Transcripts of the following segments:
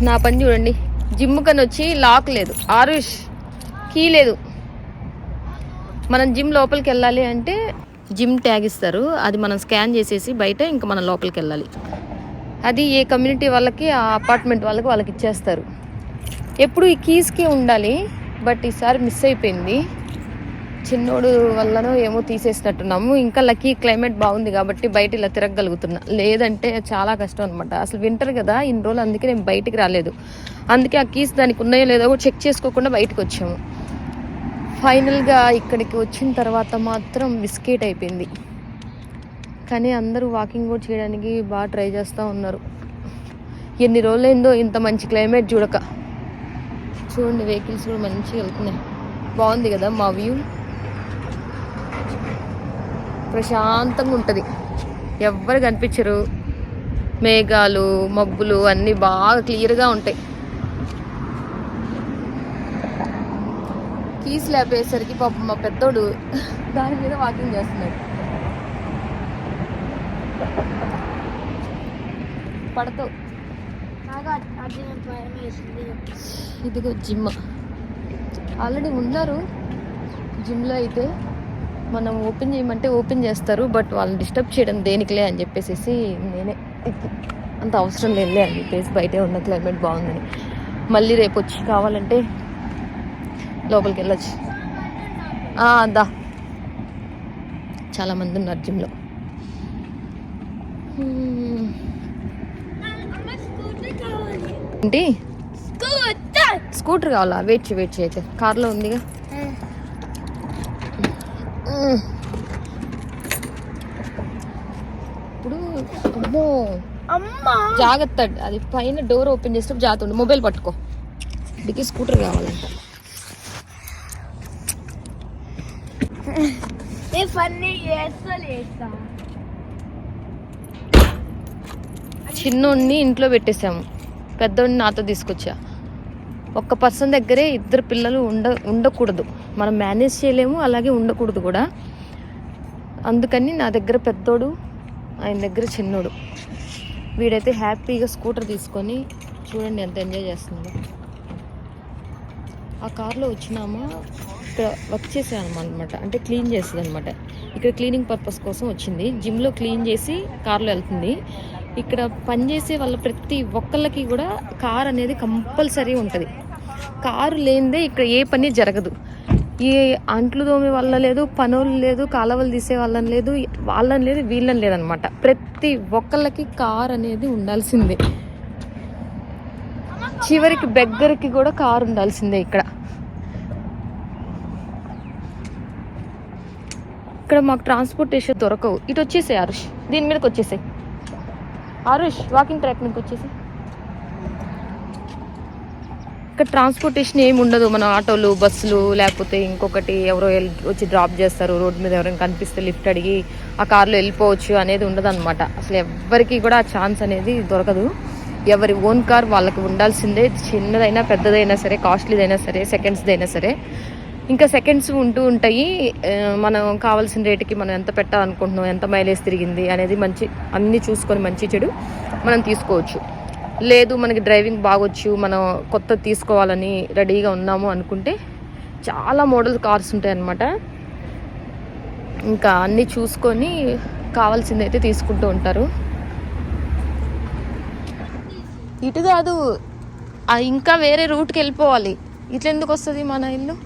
నా పని చూడండి, జిమ్ కని వచ్చి లాక్ లేదు, ఆరుష్ కీ లేదు. మనం జిమ్ లోపలికి వెళ్ళాలి అంటే జిమ్ ట్యాగ్ ఇస్తారు, అది మనం స్కాన్ చేసేసి బయట ఇంకా మనం లోపలికి వెళ్ళాలి. అది ఏ కమ్యూనిటీ వాళ్ళకి, ఆ అపార్ట్మెంట్ వాళ్ళకి ఇచ్చేస్తారు. ఎప్పుడు ఈ కీస్కి ఉండాలి, బట్ ఈసారి మిస్ అయిపోయింది. చిన్నోడు వల్లనో ఏమో తీసేసినట్టున్నాము. ఇంకా లక్కీ క్లైమేట్ బాగుంది కాబట్టి బయట ఇలా తిరగగలుగుతున్నా, లేదంటే చాలా కష్టం అనమాట. అసలు వింటర్ కదా ఇన్ని రోజులు, అందుకే నేను బయటికి రాలేదు. అందుకే ఆ కీస్ దానికి ఉన్నాయో లేదో కూడా చెక్ చేసుకోకుండా బయటకు వచ్చాము. ఫైనల్గా ఇక్కడికి వచ్చిన తర్వాత మాత్రం బిస్కెట్ అయిపోయింది. కానీ అందరూ వాకింగ్ కూడా చేయడానికి బాగా ట్రై చేస్తూ ఉన్నారు. ఎన్ని రోజులైందో ఇంత మంచి క్లైమేట్ చూడక. చూడండి, వెహికల్స్ కూడా మంచిగా వెళ్తున్నాయి. బాగుంది కదా మా వ్యూ, ప్రశాంతంగా ఉంటుంది. ఎవ్వరు కనిపించరు, మేఘాలు మబ్బులు అన్నీ బాగా క్లియర్గా ఉంటాయి. కీస్ లేపేసరికి పాపం మా పెద్దోడు దాని మీద వాకింగ్ చేస్తున్నాడు. పడతావు. ఇదిగో జిమ్ ఆల్రెడీ ఉన్నారు. జిమ్లో అయితే మనం ఓపెన్ చేయమంటే ఓపెన్ చేస్తారు, బట్ వాళ్ళని డిస్టర్బ్ చేయడం దేనికిలే అని చెప్పేసి నేనే అంత అవసరం లేదులే అని చెప్పేసి బయటే ఉన్న క్లైమేట్ బాగుందని మళ్ళీ రేపు వచ్చి కావాలంటే లోపలికి వెళ్ళచ్చు. దా, చాలామంది ఉన్నారు జిమ్లో. ఏంటి స్కూటర్ కావాలా? వెయిట్ చేయి అయితే కార్లో ఉందిగా. ఇప్పుడు అమ్మో జాగ్రత్త, అది పైన డోర్ ఓపెన్ చేసేటప్పుడు జాగ్రత్త ఉండు. మొబైల్ పట్టుకో, ఇదికి స్కూటర్ కావాలంట. చిన్నోడిని ఇంట్లో పెట్టేసాము, పెద్దోడిని నాతో తీసుకొచ్చా. ఒక్క పర్సన్ దగ్గరే ఇద్దరు పిల్లలు ఉండకూడదు, మనం మేనేజ్ చేయలేము, అలాగే ఉండకూడదు కూడా. అందుకని నా దగ్గర పెద్దోడు, ఆయన దగ్గర చిన్నోడు. వీడైతే హ్యాపీగా స్కూటర్ తీసుకొని చూడండి ఎంత ఎంజాయ్ చేస్తున్నాడు. ఆ కార్లో వచ్చినామా, ఇక్కడ వర్క్ చేసాను అనమాట, అంటే క్లీన్ చేస్తుంది అనమాట. ఇక్కడ క్లీనింగ్ పర్పస్ కోసం వచ్చింది. జిమ్లో క్లీన్ చేసి కార్లో వెళ్తుంది. ఇక్కడ పనిచేసే వాళ్ళ ప్రతి ఒక్కళ్ళకి కూడా కార్ అనేది కంపల్సరీ ఉంటుంది. కారు లేనిదే ఇక్కడ ఏ పని జరగదు. ఈ అంట్లు తోమే వల్ల లేదు, పనులు లేదు, కాలువలు తీసే వాళ్ళని లేదు, వాళ్ళని లేదు, వీళ్ళని లేదనమాట. ప్రతి ఒక్కళ్ళకి కార్ అనేది ఉండాల్సిందే. చివరికి బెగ్గరికి కూడా కారు ఉండాల్సిందే. ఇక్కడ మాకు ట్రాన్స్పోర్టేషన్ దొరకవు. ఇటు వచ్చేసాయి ఆరుష్, దీని మీదకి వచ్చేసాయి. ఆరుష్ వాకింగ్ ట్రాక్ మీదకి వచ్చేసి. ఇక్కడ ట్రాన్స్పోర్టేషన్ ఏమి ఉండదు. మన ఆటోలు, బస్సులు, లేకపోతే ఇంకొకటి ఎవరో వచ్చి డ్రాప్ చేస్తారు. రోడ్డు మీద ఎవరైనా కనిపిస్తే లిఫ్ట్ అడిగి ఆ కార్లో వెళ్ళిపోవచ్చు అనేది ఉండదు అనమాట. అసలు ఎవరికి కూడా ఆ ఛాన్స్ అనేది దొరకదు. ఎవరి ఓన్ కార్ వాళ్ళకి ఉండాల్సిందే. చిన్నదైనా పెద్దదైనా సరే, కాస్ట్లీదైనా సరే, సెకండ్స్దైనా సరే. ఇంకా సెకండ్స్ ఉంటూ ఉంటాయి. మనం కావాల్సిన రేటుకి మనం ఎంత పెట్టాలనుకుంటున్నాం, ఎంత మైలేజ్ తిరిగింది అనేది అన్నీ చూసుకొని మంచి చెడు మనం తీసుకోవచ్చు. లేదు మనకి డ్రైవింగ్ బాగొచ్చు, మనం కొత్త తీసుకోవాలని రెడీగా ఉన్నాము అనుకుంటే చాలా మోడల్ కార్స్ ఉంటాయి అన్నమాట. ఇంకా అన్నీ చూసుకొని కావాల్సిందైతే తీసుకుంటూ ఉంటారు. ఇటు కాదు, ఇంకా వేరే రూట్కి వెళ్ళిపోవాలి. ఇట్లా ఎందుకు వస్తుంది మన ఇల్లు?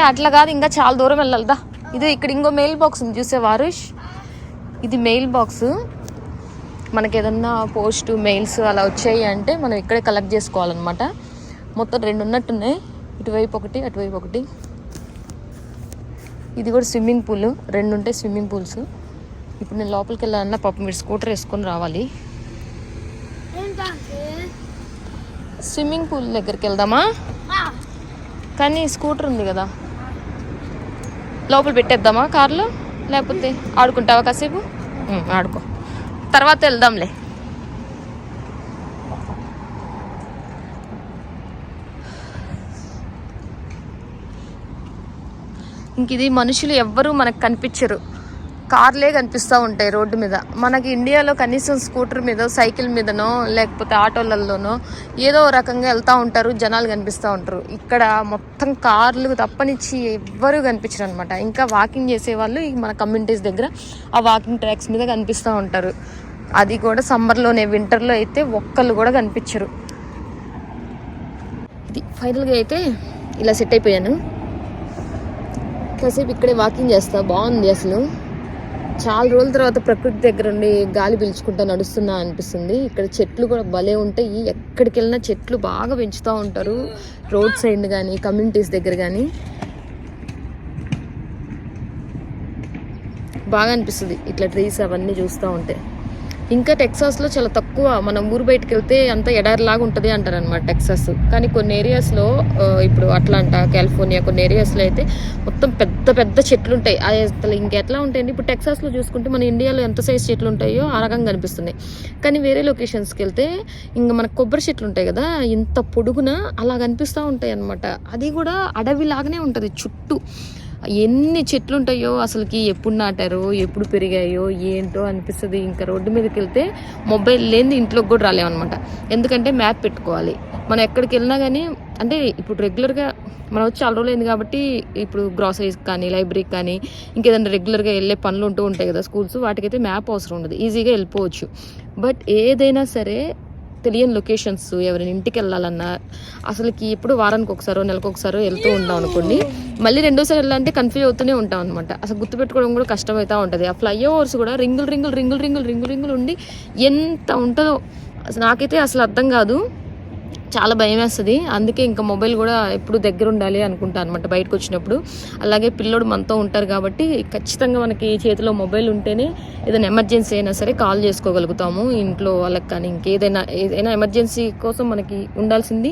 అట్లా కాదు, ఇంకా చాలా దూరం వెళ్ళాలిదా. ఇది ఇక్కడ ఇంకో మెయిల్ బాక్స్ ఉంది చూసే వారుష్, ఇది మెయిల్ బాక్స్. మనకి ఏదన్నా పోస్ట్ మెయిల్స్ అలా వచ్చాయి అంటే మనం ఇక్కడే కలెక్ట్ చేసుకోవాలన్నమాట. మొత్తం 2 ఉన్నట్టున్నాయి, ఇటువైపు ఒకటి, అటువైపు ఒకటి. ఇది కూడా స్విమ్మింగ్ పూల్, 2 ఉంటాయి స్విమ్మింగ్ పూల్స్. ఇప్పుడు నేను లోపలికి వెళ్ళాలన్నా పాపం మీరు స్కూటర్ వేసుకొని రావాలి. స్విమ్మింగ్ పూల్ దగ్గరికి వెళ్దామా? కానీ స్కూటర్ ఉంది కదా, లోపల పెట్టేద్దామా కార్లో? లేకపోతే ఆడుకుంటావా కాసేపు? ఆడుకో, తర్వాత వెళ్దాంలే. ఇంక ఇది మనుషులు ఎవ్వరూ మనకు కనిపించరు. కార్లే కనిపిస్తూ ఉంటాయి రోడ్డు మీద. మనకి ఇండియాలో కనీసం స్కూటర్ మీద, సైకిల్ మీదనో లేకపోతే ఆటోలలోనో ఏదో రకంగా వెళ్తూ ఉంటారు, జనాలు కనిపిస్తూ ఉంటారు. ఇక్కడ మొత్తం కార్లు తప్పనిచ్చి ఎవ్వరూ కనిపించరు అనమాట. ఇంకా వాకింగ్ చేసేవాళ్ళు మన కమ్యూనిటీస్ దగ్గర ఆ వాకింగ్ ట్రాక్స్ మీద కనిపిస్తూ ఉంటారు. అది కూడా సమ్మర్లోనే, వింటర్లో అయితే ఒక్కళ్ళు కూడా కనిపించరు. ఇది ఫైనల్గా అయితే ఇలా సెట్ అయిపోయాను. కాసేపు ఇక్కడే వాకింగ్ చేస్తా. బాగుంది అసలు. చాలా రోజుల తర్వాత ప్రకృతి దగ్గర ఉండి గాలి పీల్చుకుంటా నడుస్తున్నా అనిపిస్తుంది. ఇక్కడ చెట్లు కూడా భలే ఉంటాయి. ఎక్కడికి వెళ్ళినా చెట్లు బాగా పెంచుతూ ఉంటారు, రోడ్ సైడ్ కానీ కమ్యూనిటీస్ దగ్గర కానీ. బాగా అనిపిస్తుంది ఇట్లా ట్రీస్ అవన్నీ చూస్తూ ఉంటే. ఇంకా టెక్సాస్లో చాలా తక్కువ, మనం ఊరు బయటకు వెళ్తే అంత ఎడారిలాగా ఉంటుంది అంటారు అనమాట టెక్సాస్. కానీ కొన్ని ఏరియాస్లో, ఇప్పుడు అట్లాంటా, కాలిఫోర్నియా, కొన్ని ఏరియాస్లో అయితే మొత్తం పెద్ద పెద్ద చెట్లు ఉంటాయి. అది అసలు ఇంకెట్లా ఉంటాయండి, ఇప్పుడు టెక్సాస్లో చూసుకుంటే మన ఇండియాలో ఎంత సైజ్ చెట్లు ఉంటాయో ఆ రకంగా కనిపిస్తున్నాయి. కానీ వేరే లొకేషన్స్కి వెళ్తే ఇంకా మనకు కొబ్బరి చెట్లు ఉంటాయి కదా, ఇంత పొడుగున అలా కనిపిస్తూ ఉంటాయి అనమాట. అది కూడా అడవిలాగానే ఉంటుంది చుట్టూ. ఎన్ని చెట్లు ఉంటాయో అసలుకి, ఎప్పుడు నాటారో ఎప్పుడు పెరిగాయో ఏంటో అనిపిస్తుంది. ఇంకా రోడ్డు మీదకి వెళ్తే మొబైల్ లేని ఇంట్లోకి కూడా రాలేమన్నమాట. ఎందుకంటే మ్యాప్ పెట్టుకోవాలి. మనం ఎక్కడికి వెళ్ళినా కానీ, అంటే ఇప్పుడు రెగ్యులర్గా మనం వచ్చి చాలా రోజులు అయింది కాబట్టి ఇప్పుడు గ్రాసరీస్ కానీ, లైబ్రరీకి కానీ, ఇంకేదైనా రెగ్యులర్గా వెళ్ళే పనులు ఉంటూ ఉంటాయి కదా స్కూల్స్, వాటికైతే మ్యాప్ అవసరం ఉండదు, ఈజీగా వెళ్ళిపోవచ్చు. బట్ ఏదైనా సరే తెలియని లొకేషన్స్, ఎవరైనా ఇంటికి వెళ్ళాలన్నా అసలుకి ఎప్పుడు వారానికి ఒకసారో నెలకు ఒకసారో వెళ్తూ ఉంటాం అనుకోండి, మళ్ళీ రెండోసారి వెళ్ళాలంటే కన్ఫ్యూజ్ అవుతూనే ఉంటాం అనమాట. అసలు గుర్తుపెట్టుకోవడం కూడా కష్టమవుతూ ఉంటుంది. ఆ ఫ్లైఓవర్స్ కూడా రింగులు ఉండి ఎంత ఉంటుందో అసలు నాకైతే అసలు అర్థం కాదు. చాలా భయం వేస్తుంది. అందుకే ఇంకా మొబైల్ కూడా ఎప్పుడు దగ్గర ఉండాలి అనుకుంటా అనమాట బయటకు వచ్చినప్పుడు. అలాగే పిల్లోడు మనతో ఉంటారు కాబట్టి ఖచ్చితంగా మనకి చేతిలో మొబైల్ ఉంటేనే ఏదైనా ఎమర్జెన్సీ అయినా సరే కాల్ చేసుకోగలుగుతాము ఇంట్లో వాళ్ళకి. కానీ ఇంకేదైనా ఎమర్జెన్సీ కోసం మనకి ఉండాల్సింది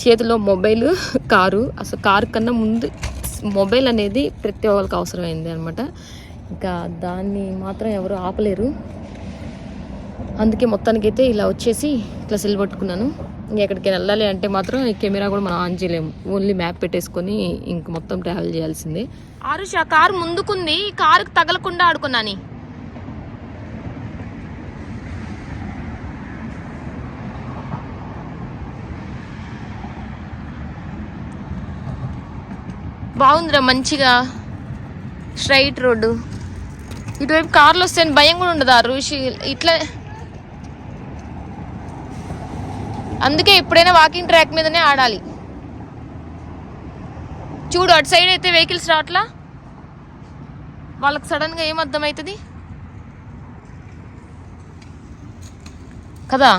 చేతిలో మొబైల్. అసలు కారు కన్నా ముందు మొబైల్ అనేది ప్రతి ఒక్కరికి అవసరమైంది అనమాట. ఇంకా దాన్ని మాత్రం ఎవరు ఆపలేరు. అందుకే మొత్తానికైతే ఇలా వచ్చేసి ఇట్లా సెల్ పట్టుకున్నాను. ఎక్కడికి వెళ్ళాలి అంటే మాత్రం ఈ కెమెరా కూడా మనం ఆన్ చేయలేము, ఓన్లీ మ్యాప్ పెట్టేసుకొని ఇంక మొత్తం ట్రావెల్ చేయాల్సిందే. ఆరుష్, ఆ కారు ముందుకుంది, కారుకి తగలకుండా ఆడుకున్నాని. బాగుందిరా మంచిగా స్ట్రైట్ రోడ్డు. ఇటువైపు కార్లు వస్తే భయం కూడా ఉండదు ఆరుష్ ఇట్లా. అందుకే ఎప్పుడైనా వాకింగ్ ట్రాక్ మీదనే ఆడాలి. చూడు అటు సైడ్ అయితే వెహికల్స్ రావట్లా, వాళ్ళకి సడన్గా ఏం అర్థమవుతుంది కదా.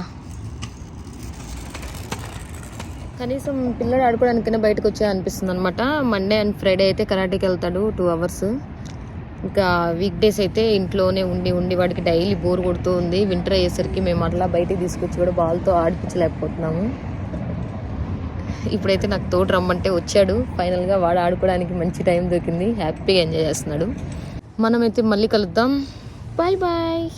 కనీసం పిల్లడు ఆడుకోవడానికైనా బయటకు వచ్చే అనిపిస్తుంది అనమాట. మండే అండ్ ఫ్రైడే అయితే కరాటీకి వెళ్తాడు 2 hours. ఇంకా వీక్ డేస్ అయితే ఇంట్లోనే ఉండి వాడికి డైలీ బోర్ కొడుతూ ఉంది. వింటర్ అయ్యేసరికి మేము అట్లా బయటికి తీసుకొచ్చి కూడా బాల్తో ఆడిపించలేకపోతున్నాము. ఇప్పుడైతే నాకు తోడు రమ్మంటే వచ్చాడు. ఫైనల్గా వాడు ఆడుకోవడానికి మంచి టైం దొరికింది, హ్యాపీగా ఎంజాయ్ చేస్తున్నాడు. మనమైతే మళ్ళీ కలుద్దాం. Bye bye.